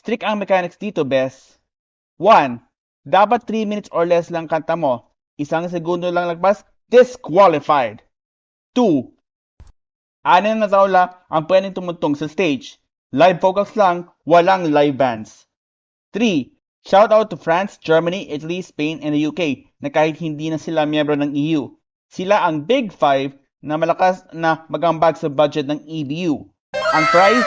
Strict ang mechanics dito, bes. 1. Dapat 3 minutes or less lang kanta mo. Isang segundo lang lagpas, disqualified. 2. 6 na taula ang pwedeng tumutong sa stage. Live vocals lang, walang live bands. 3. Shout out to France, Germany, Italy, Spain, and the UK na kahit hindi na sila miyembro ng EU. Sila ang Big Five na malakas na magambag sa budget ng EBU. Ang prize,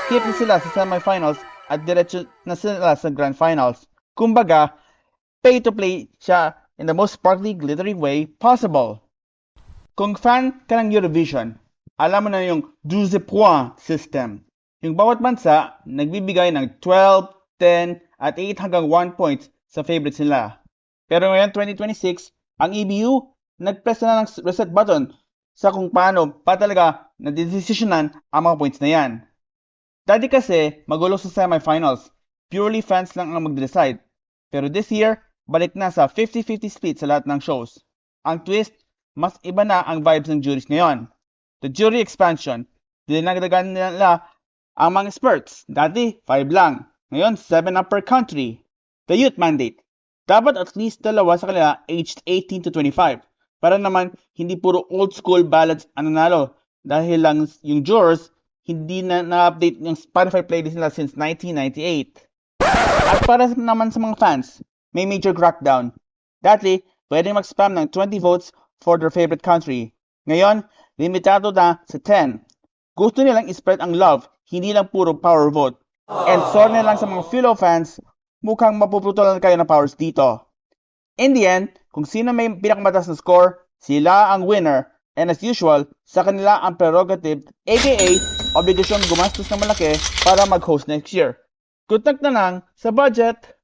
skip na sila sa semifinals at diretso na sila sa grand finals. Kumbaga, pay to play siya in the most sparkly, glittery way possible. Kung fan ka ng Eurovision, alam mo na yung 12 points system. Yung bawat bansa, nagbibigay ng 12, 10, at 8 hanggang 1 points sa favorites nila. Pero ngayon, 2026, ang EBU, nag-press na ng reset button sa kung paano pa talaga nadesisyonan ang mga points na yan. Dati kasi, magulo sa semifinals. Purely fans lang ang mag-decide. Pero this year, balik na sa 50-50 split sa lahat ng shows. Ang twist, mas iba na ang vibes ng juries ngayon. The jury expansion, dinagdagan nila ang mga experts. Dati, 5 lang. Ngayon, 7 na per country. The youth mandate. Dapat at least 2 sa kanila aged 18 to 25. Para naman, hindi puro old school ballads ang nanalo. Dahil lang yung jurors, hindi na-update yung Spotify playlist nila since 1998. At para naman sa mga fans, may major crackdown. Dati, pwedeng mag-spam ng 20 votes for their favorite country. Ngayon, limitado na sa 10. Gusto nilang i-spread ang love, hindi lang puro power vote. And sorry na lang sa mga Philo fans, mukhang mapuputulan kayo ng powers dito. In the end, kung sino may pinakamataas na score, sila ang winner. And as usual, sa kanila ang prerogative, aka obligasyon gumastos ng malaki para mag-host next year. Good luck na lang sa budget!